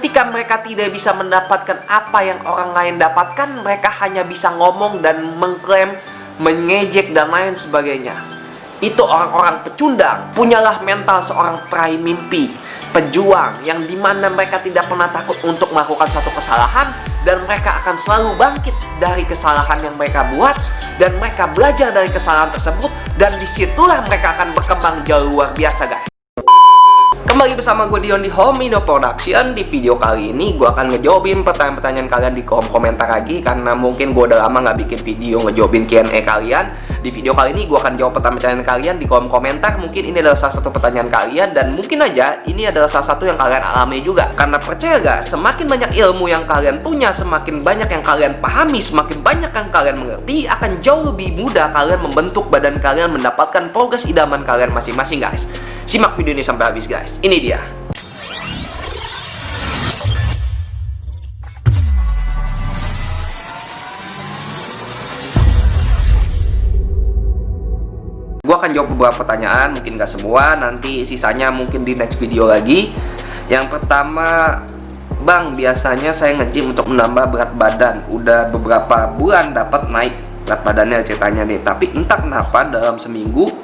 ketika mereka tidak bisa mendapatkan apa yang orang lain dapatkan, mereka hanya bisa ngomong dan mengklaim, mengejek dan lain sebagainya. Itu orang-orang pecundang. Punyalah mental seorang peraih mimpi, pejuang, yang dimana mereka tidak pernah takut untuk melakukan satu kesalahan, dan mereka akan selalu bangkit dari kesalahan yang mereka buat, dan mereka belajar dari kesalahan tersebut, dan disitulah mereka akan berkembang jauh luar biasa, guys. Kembali bersama gue Dion di Homindo Production. Di video kali ini gue akan ngejawabin pertanyaan-pertanyaan kalian di kolom komentar lagi, karena mungkin gue udah lama nggak bikin video ngejawabin Q&A kalian. Di video kali ini gue akan jawab pertanyaan kalian di kolom komentar. Mungkin ini adalah salah satu pertanyaan kalian, dan mungkin aja ini adalah salah satu yang kalian alami juga. Karena percaya gak, semakin banyak ilmu yang kalian punya, semakin banyak yang kalian pahami, semakin banyak yang kalian mengerti, akan jauh lebih mudah kalian membentuk badan kalian, mendapatkan progres idaman kalian masing-masing, guys. Simak video ini sampai habis, guys. Ini dia. Gue akan jawab beberapa pertanyaan, mungkin gak semua, nanti sisanya mungkin di next video lagi. Yang pertama, Bang, biasanya saya nge-gym untuk menambah berat badan. Udah beberapa bulan dapat naik berat badannya ceritanya nih. Tapi entah kenapa dalam seminggu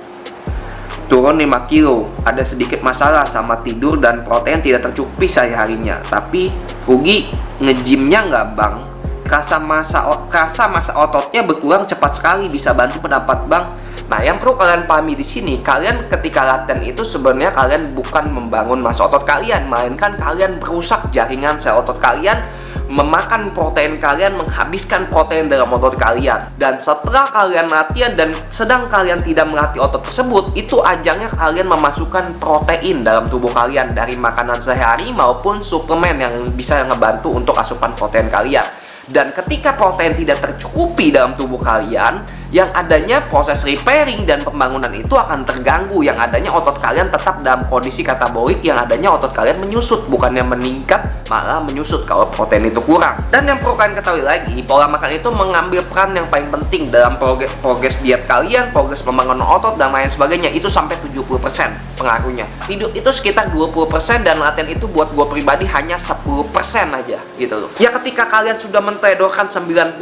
turun 5 kilo. Ada sedikit masalah sama tidur dan protein tidak tercukupi sehari-harinya. Tapi rugi nge-gymnya nggak, Bang? Rasa masa ototnya berkurang cepat sekali. Bisa bantu pendapat, Bang? Nah, yang perlu kalian pahami di sini, kalian ketika latihan itu sebenarnya kalian bukan membangun massa otot kalian, melainkan kalian merusak jaringan sel otot kalian, memakan protein kalian, menghabiskan protein dalam otot kalian. Dan setelah kalian latihan dan sedang kalian tidak melatih otot tersebut, itu ajangnya kalian memasukkan protein dalam tubuh kalian dari makanan sehari maupun suplemen yang bisa ngebantu untuk asupan protein kalian. Dan ketika protein tidak tercukupi dalam tubuh kalian, yang adanya proses repairing dan pembangunan itu akan terganggu. Yang adanya otot kalian tetap dalam kondisi katabolik, yang adanya otot kalian menyusut, bukannya meningkat, malah menyusut kalau protein itu kurang. Dan yang perlu kalian ketahui lagi, pola makan itu mengambil peran yang paling penting dalam progres diet kalian, progres pembangunan otot, dan lain sebagainya. Itu sampai 70% pengaruhnya. Tidur itu sekitar 20%, dan latihan itu buat gue pribadi hanya 10% aja gitu loh. Ya ketika kalian sudah mentedorkan 90%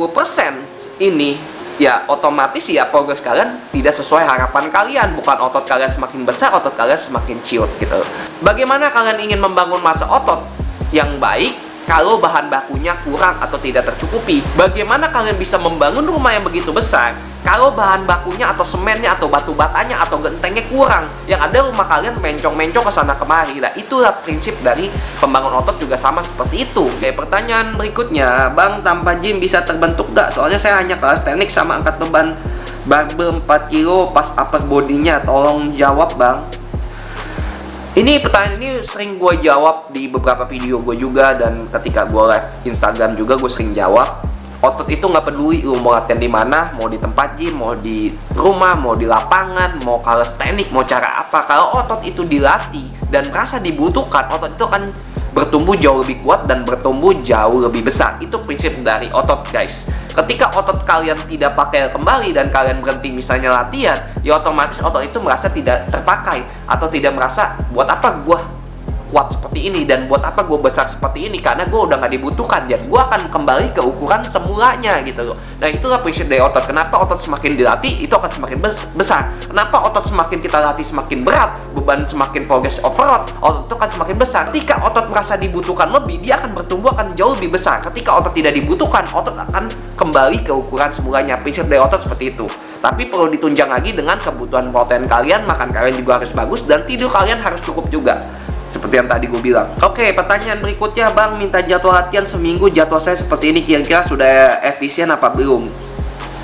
ini, ya otomatis ya progres kalian tidak sesuai harapan kalian. Bukan otot kalian semakin besar, otot kalian semakin ciut gitu. Bagaimana kalian ingin membangun massa otot yang baik kalau bahan bakunya kurang atau tidak tercukupi? Bagaimana kalian bisa membangun rumah yang begitu besar kalau bahan bakunya atau semennya atau batu batanya atau gentengnya kurang? Yang ada rumah kalian mencong-mencong ke sana kemari. Nah, itulah prinsip dari pembangun otot juga sama seperti itu. Oke, pertanyaan berikutnya, Bang, tanpa gym bisa terbentuk gak? Soalnya saya hanya kelas teknik sama angkat beban barbel 4 kilo pas upper bodinya. Tolong jawab, Bang. Ini pertanyaan ini sering gue jawab di beberapa video gue juga, dan ketika gue live Instagram juga gue sering jawab. Otot itu nggak peduli lu mau latihan di mana, mau di tempat gym, mau di rumah, mau di lapangan, mau calisthenics, mau cara apa. Kalau otot itu dilatih dan merasa dibutuhkan, otot itu akan bertumbuh jauh lebih kuat dan bertumbuh jauh lebih besar. Itu prinsip dari otot, guys. Ketika otot kalian tidak pakai kembali dan kalian berhenti misalnya latihan, ya otomatis otot itu merasa tidak terpakai atau tidak merasa buat apa gua kuat seperti ini dan buat apa gue besar seperti ini, karena gue udah nggak dibutuhkan. Jadi gue akan kembali ke ukuran semulanya gitu loh. Nah, itulah prinsip dari otot. Kenapa otot semakin dilatih itu akan semakin besar? Kenapa otot semakin kita latih semakin berat, beban semakin progress overload, otot itu akan semakin besar. Ketika otot merasa dibutuhkan lebih, dia akan bertumbuh akan jauh lebih besar. Ketika otot tidak dibutuhkan, otot akan kembali ke ukuran semulanya. Prinsip dari otot seperti itu. Tapi perlu ditunjang lagi dengan kebutuhan protein kalian, makan kalian juga harus bagus, dan tidur kalian harus cukup juga. Seperti yang tadi gue bilang. Oke, pertanyaan berikutnya, Bang, minta jadwal latihan seminggu. Jadwal saya seperti ini, kira-kira sudah efisien apa belum?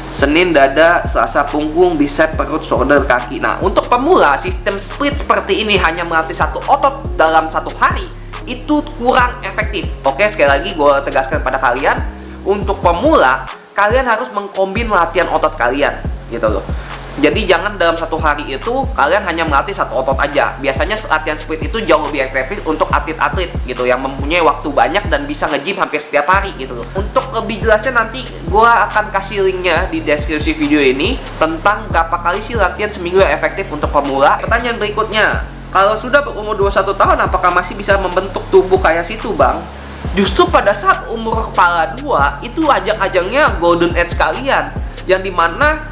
Senin dada, Selasa punggung, bicep, perut, shoulder, kaki. Nah, untuk pemula, sistem split seperti ini hanya melatih satu otot dalam satu hari, itu kurang efektif. Oke, sekali lagi gue tegaskan pada kalian, untuk pemula, kalian harus mengkombin latihan otot kalian, gitu loh. Jadi jangan dalam satu hari itu kalian hanya melatih satu otot aja. Biasanya latihan split itu jauh lebih efektif untuk atlet-atlet gitu yang mempunyai waktu banyak dan bisa nge-gym hampir setiap hari gitu loh. Untuk lebih jelasnya nanti gue akan kasih linknya di deskripsi video ini tentang berapa kali sih latihan seminggu yang efektif untuk pemula. Pertanyaan berikutnya, kalau sudah berumur 21 tahun apakah masih bisa membentuk tubuh kayak situ, Bang? Justru pada saat umur kepala 2 itu ajang-ajangnya golden age kalian, yang dimana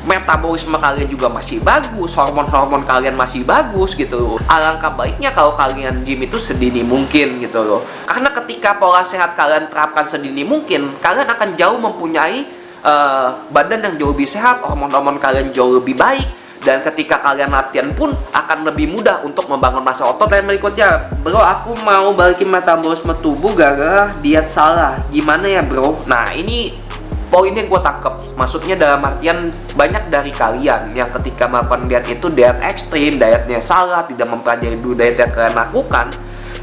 metabolisme kalian juga masih bagus, hormon-hormon kalian masih bagus gitu. Alangkah baiknya kalau kalian gym itu sedini mungkin gitu loh. Karena ketika pola sehat kalian terapkan sedini mungkin, kalian akan jauh mempunyai badan yang jauh lebih sehat, hormon-hormon kalian jauh lebih baik. Dan ketika kalian latihan pun akan lebih mudah untuk membangun massa otot. Dan berikutnya, bro, aku mau balikin metabolisme tubuh gara-gara diet salah. Gimana ya, bro? Nah, ini poinnya gue tangkep. Maksudnya dalam artian banyak dari kalian yang ketika melakukan diet itu diet ekstrim, dietnya salah, tidak mempelajari dulu diet yang kalian lakukan,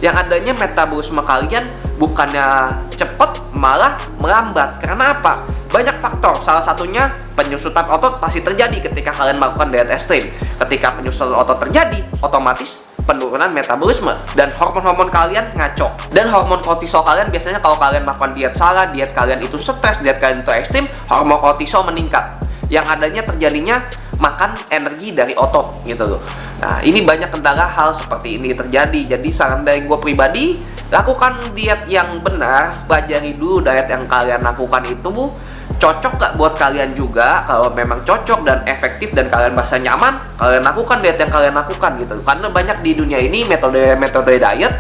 yang adanya metabolisme kalian bukannya cepet, malah melambat. Karena apa? Banyak faktor, salah satunya penyusutan otot pasti terjadi ketika kalian melakukan diet ekstrim. Ketika penyusutan otot terjadi, otomatis penurunan metabolisme dan hormon-hormon kalian ngaco. Dan hormon kortisol kalian biasanya kalau kalian melakukan diet salah, diet kalian itu stres, diet kalian itu ekstrim, hormon kortisol meningkat. Yang adanya terjadinya makan energi dari otot gitu loh. Nah, ini banyak kendala hal seperti ini terjadi. Jadi saran dari gue pribadi, lakukan diet yang benar, pelajari dulu diet yang kalian lakukan itu cocok gak buat kalian juga. Kalau memang cocok dan efektif dan kalian merasa nyaman, kalian lakukan diet yang kalian lakukan gitu. Karena banyak di dunia ini metode diet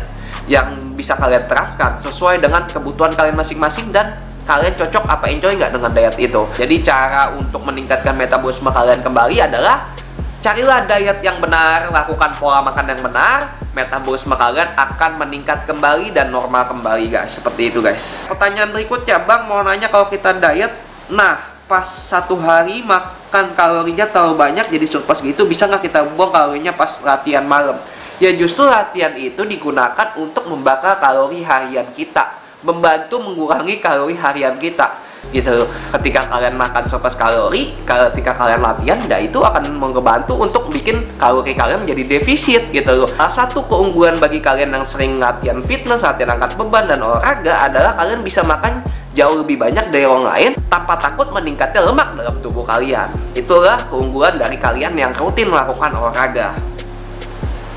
yang bisa kalian terapkan sesuai dengan kebutuhan kalian masing-masing dan kalian cocok apa enjoy nggak dengan diet itu. Jadi cara untuk meningkatkan metabolisme kalian kembali adalah carilah diet yang benar, lakukan pola makan yang benar, metabolisme kalian akan meningkat kembali dan normal kembali guys. Seperti itu guys. Pertanyaan berikutnya, Bang mau nanya kalau kita diet, nah pas satu hari makan kalorinya terlalu banyak jadi surplus gitu, bisa nggak kita buang kalorinya pas latihan malam? Ya justru latihan itu digunakan untuk membakar kalori harian kita, membantu mengurangi kalori harian kita gitu. Ketika kalian makan surplus kalori, ketika kalian latihan, ya itu akan membantu untuk bikin kalori kalian menjadi defisit gitu loh. Salah satu keunggulan bagi kalian yang sering latihan fitness, latihan angkat beban dan olahraga adalah kalian bisa makan jauh lebih banyak dari orang lain tanpa takut meningkatnya lemak dalam tubuh kalian. Itulah keunggulan dari kalian yang rutin melakukan olahraga.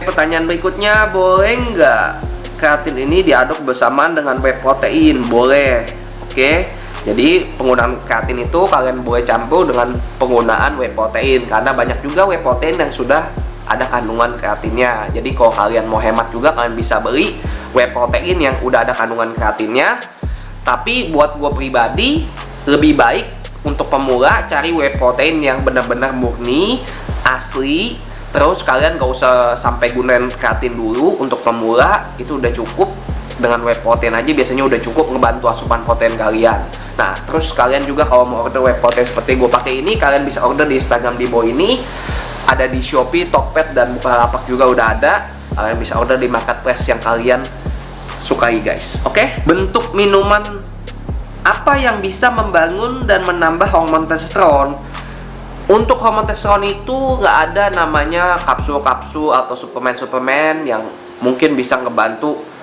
Pertanyaan berikutnya, boleh nggak kreatin ini diaduk bersamaan dengan whey protein? Boleh. Oke. Jadi penggunaan kreatin itu kalian boleh campur dengan penggunaan whey protein, karena banyak juga whey protein yang sudah ada kandungan kreatinnya. Jadi kalau kalian mau hemat juga, kalian bisa beli whey protein yang udah ada kandungan kreatinnya. Tapi buat gue pribadi, lebih baik untuk pemula cari whey protein yang benar-benar murni, asli. Terus kalian gak usah sampai gunain kreatin dulu. Untuk pemula itu udah cukup. Dengan whey protein aja biasanya udah cukup ngebantu asupan protein kalian. Nah, terus kalian juga kalau mau order whey protein seperti gue pakai ini, kalian bisa order di Instagram di bawah ini. Ada di Shopee, Tokped, dan Bukalapak juga udah ada. Kalian bisa order di marketplace yang kalian sukai guys. Oke? Bentuk minuman apa yang bisa membangun dan menambah hormon testosteron? Untuk hormon testosteron itu nggak ada namanya kapsul-kapsul atau suplemen-suplemen yang mungkin bisa ngebantu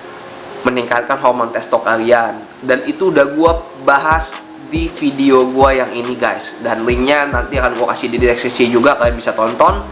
meningkatkan hormon testo kalian. Dan itu udah gue bahas di video gue yang ini guys, dan linknya nanti akan gue kasih di deskripsi juga, kalian bisa tonton.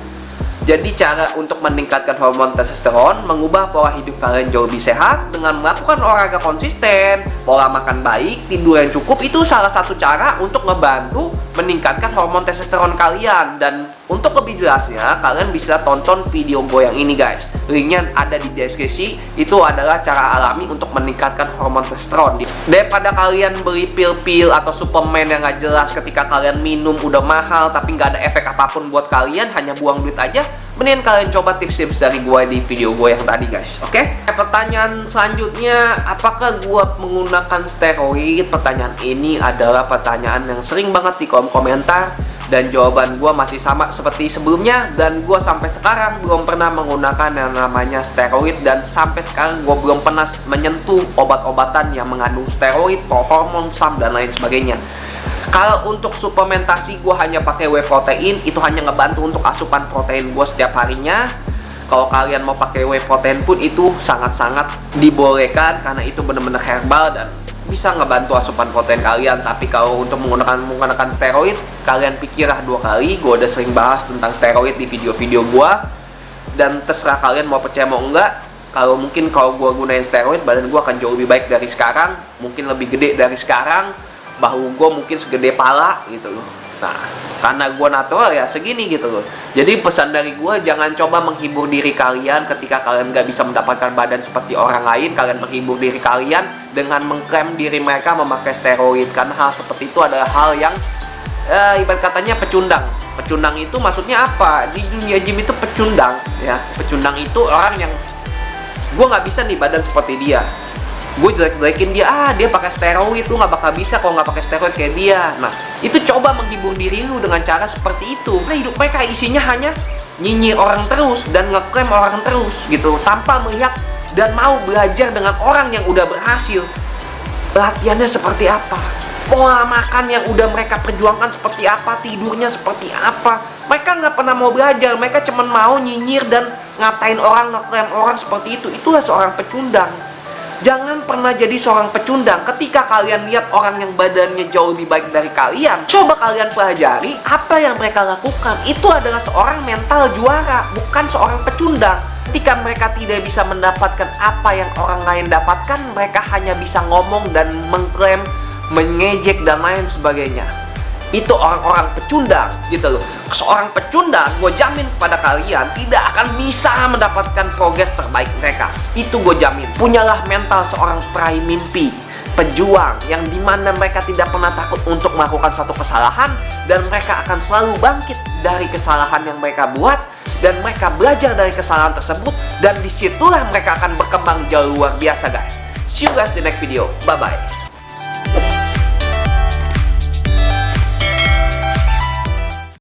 Jadi cara untuk meningkatkan hormon testosteron, mengubah pola hidup kalian jauh lebih sehat dengan melakukan olahraga konsisten, pola makan baik, tidur yang cukup, itu salah satu cara untuk ngebantu meningkatkan hormon testosteron kalian. Dan untuk lebih jelasnya, kalian bisa tonton video gue yang ini guys, linknya ada di deskripsi. Itu adalah cara alami untuk meningkatkan hormon testosteron. Daripada kalian beli pil-pil atau suplemen yang gak jelas, ketika kalian minum udah mahal tapi gak ada efek apapun buat kalian, hanya buang duit aja, mendingan kalian coba tips-tips dari gue di video gue yang tadi guys. Oke? Pertanyaan selanjutnya, apakah gue menggunakan steroid? Pertanyaan ini adalah pertanyaan yang sering banget di kolom komentar, dan jawaban gue masih sama seperti sebelumnya. Dan gue sampai sekarang belum pernah menggunakan yang namanya steroid, dan sampai sekarang gue belum pernah menyentuh obat-obatan yang mengandung steroid, prohormon, SAM, dan lain sebagainya. Kalau untuk suplementasi, gue hanya pakai whey protein. Itu hanya ngebantu untuk asupan protein gue setiap harinya. Kalau kalian mau pakai whey protein pun itu sangat-sangat dibolehkan, karena itu benar-benar herbal dan bisa ngebantu asupan protein kalian. Tapi kalau untuk menggunakan steroid, kalian pikirlah dua kali. Gue udah sering bahas tentang steroid di video-video gue, dan terserah kalian mau percaya mau enggak. Kalau mungkin kalau gue gunain steroid, badan gue akan jauh lebih baik dari sekarang, mungkin lebih gede dari sekarang, bahu gue mungkin segede pala gitu loh. Nah, karena gue natural ya segini gitu loh. Jadi pesan dari gue, jangan coba menghibur diri kalian ketika kalian gak bisa mendapatkan badan seperti orang lain. Kalian menghibur diri kalian dengan mengklaim diri mereka memakai steroid. Karena hal seperti itu adalah hal yang ibarat katanya pecundang. Pecundang itu maksudnya apa? Di dunia gym itu pecundang ya. Pecundang itu orang yang gue nggak bisa nih badan seperti dia, gue jelek-jelekin dia, dia pakai steroid, tuh nggak bakal bisa kalau nggak pakai steroid kayak dia. Nah, itu coba menghibur diri lu dengan cara seperti itu. Nah, hidup mereka isinya hanya nyinyir orang terus dan ngeklaim orang terus gitu, tanpa melihat dan mau belajar dengan orang yang udah berhasil. Latihannya seperti apa, pola makan yang udah mereka perjuangkan seperti apa, tidurnya seperti apa. Mereka nggak pernah mau belajar, mereka cuma mau nyinyir dan ngatain orang, ngeklaim orang seperti itu. Itulah seorang pecundang. Jangan pernah jadi seorang pecundang. Ketika kalian lihat orang yang badannya jauh lebih baik dari kalian, coba kalian pelajari apa yang mereka lakukan. Itu adalah seorang mental juara, bukan seorang pecundang. Ketika mereka tidak bisa mendapatkan apa yang orang lain dapatkan, mereka hanya bisa ngomong dan mengklaim, mengejek dan lain sebagainya. Itu orang-orang pecundang gitu loh. Seorang pecundang, gue jamin kepada kalian tidak akan bisa mendapatkan progres terbaik mereka. Itu gue jamin. Punyalah mental seorang peraih mimpi, pejuang, yang dimana mereka tidak pernah takut untuk melakukan suatu kesalahan, dan mereka akan selalu bangkit dari kesalahan yang mereka buat, dan mereka belajar dari kesalahan tersebut, dan disitulah mereka akan berkembang jauh luar biasa guys. See you guys di next video. Bye bye.